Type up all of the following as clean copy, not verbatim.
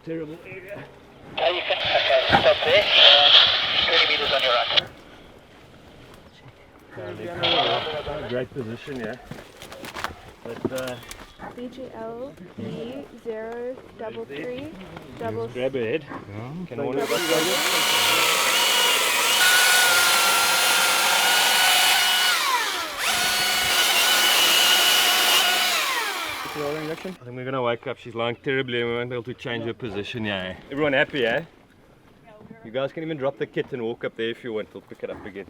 terrible area. Okay, stop there. 20 meters on your right. Great position, yeah. But BGL B033 grab her head. Can one of us I think we're gonna wake up. She's lying terribly and we won't be able to change her position, yeah. Everyone happy, eh? You guys can even drop the kit and walk up there if you want. We'll pick it up again.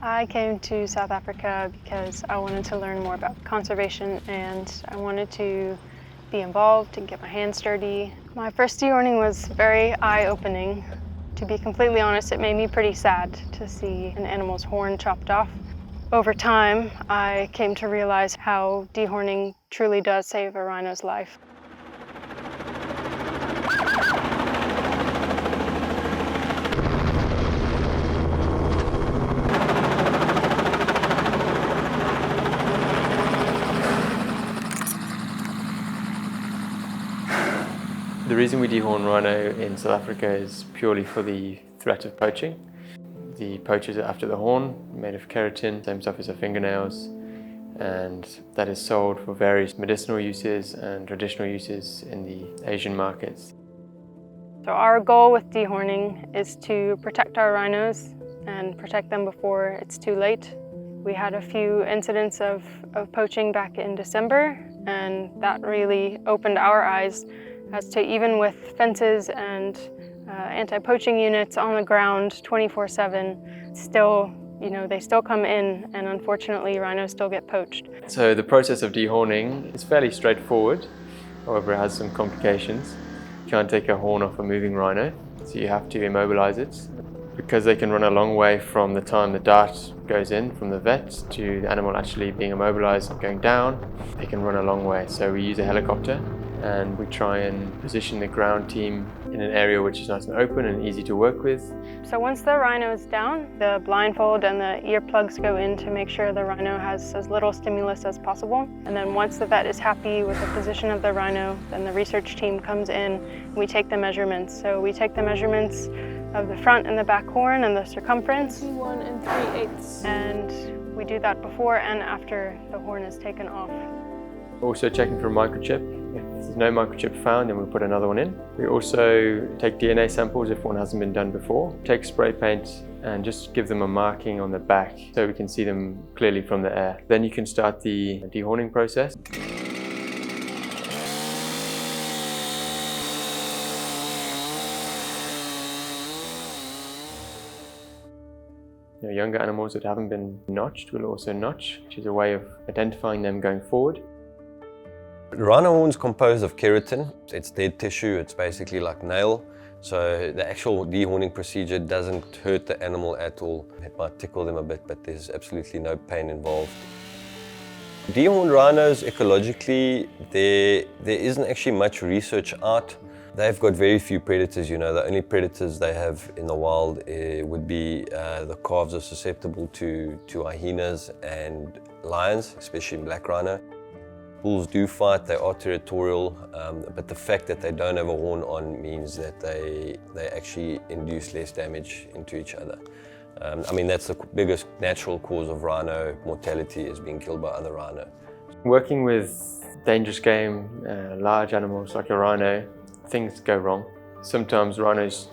I came to South Africa because I wanted to learn more about conservation and I wanted to be involved and get my hands dirty. My first dehorning was very eye-opening. To be completely honest, it made me pretty sad to see an animal's horn chopped off. Over time, I came to realize how dehorning truly does save a rhino's life. The reason we dehorn rhino in South Africa is purely for the threat of poaching. The poachers are after the horn, made of keratin, same stuff as our fingernails, and that is sold for various medicinal uses and traditional uses in the Asian markets. So our goal with dehorning is to protect our rhinos and protect them before it's too late. We had a few incidents of poaching back in December, and that really opened our eyes as to even with fences and anti-poaching units on the ground 24/7, still, they still come in, and unfortunately rhinos still get poached. So the process of dehorning is fairly straightforward, however it has some complications. You can't take a horn off a moving rhino, so you have to immobilize it. Because they can run a long way from the time the dart goes in from the vet to the animal actually being immobilized and going down, they can run a long way. So we use a helicopter and we try and position the ground team in an area which is nice and open and easy to work with. So once the rhino is down, the blindfold and the earplugs go in to make sure the rhino has as little stimulus as possible. And then once the vet is happy with the position of the rhino, then the research team comes in and we take the measurements. So we take the measurements of the front and the back horn and the circumference. 1 3/8. And we do that before and after the horn is taken off. Also checking for a microchip. If there's no microchip found, then we put another one in. We also take DNA samples if one hasn't been done before. Take spray paint and just give them a marking on the back so we can see them clearly from the air. Then you can start the dehorning process. Younger animals that haven't been notched will also notch, which is a way of identifying them going forward. Rhino horn's composed of keratin. It's dead tissue, it's basically like nail. So the actual dehorning procedure doesn't hurt the animal at all. It might tickle them a bit, but there's absolutely no pain involved. Dehorned rhinos, ecologically, there isn't actually much research out. They've got very few predators, the only predators they have in the wild would be the calves are susceptible to hyenas and lions, especially black rhino. Bulls do fight, they are territorial, but the fact that they don't have a horn on means that they actually induce less damage into each other. That's the biggest natural cause of rhino mortality, is being killed by other rhino. Working with dangerous game, large animals like a rhino, things go wrong. Sometimes rhinos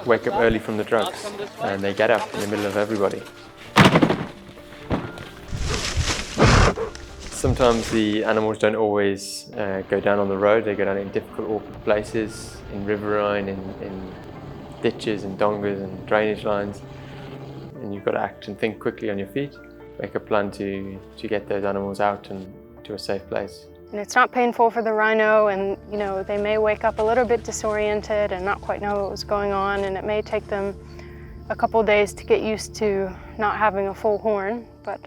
wake up early from the drugs and they get up in the middle of everybody. Sometimes the animals don't always go down on the road. They go down in difficult, awkward places, in riverine, in ditches and dongas and drainage lines. And you've got to act and think quickly on your feet. Make a plan to get those animals out and to a safe place. And it's not painful for the rhino, and you know, they may wake up a little bit disoriented and not quite know what was going on, and it may take them a couple days to get used to not having a full horn, but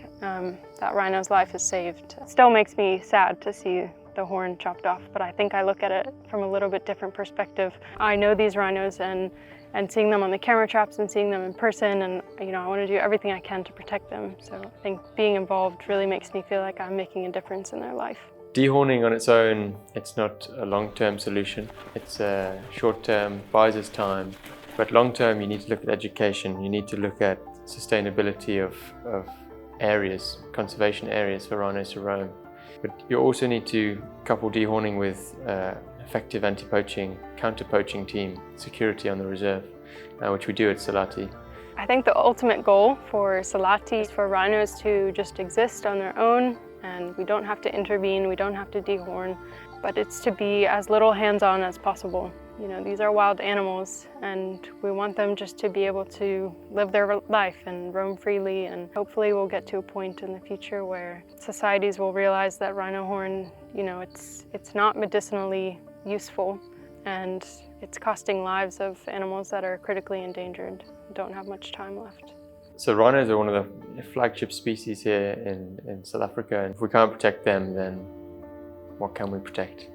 that rhino's life is saved. It still makes me sad to see the horn chopped off, but I think I look at it from a little bit different perspective. I know these rhinos, and seeing them on the camera traps and seeing them in person, and you know, I want to do everything I can to protect them. So I think being involved really makes me feel like I'm making a difference in their life. Dehorning on its own, it's not a long-term solution. It's a short-term, buys us time. But long-term, you need to look at education. You need to look at sustainability of areas, conservation areas for rhinos to roam. But you also need to couple dehorning with effective anti-poaching, counter-poaching team security on the reserve, which we do at Selati. I think the ultimate goal for Selati is for rhinos to just exist on their own, and we don't have to intervene, we don't have to dehorn, but it's to be as little hands-on as possible. You know, these are wild animals, and we want them just to be able to live their life and roam freely, and hopefully we'll get to a point in the future where societies will realize that rhino horn, you know, it's not medicinally useful, and it's costing lives of animals that are critically endangered, don't have much time left. So rhinos are one of the flagship species here in South Africa, and if we can't protect them, then what can we protect?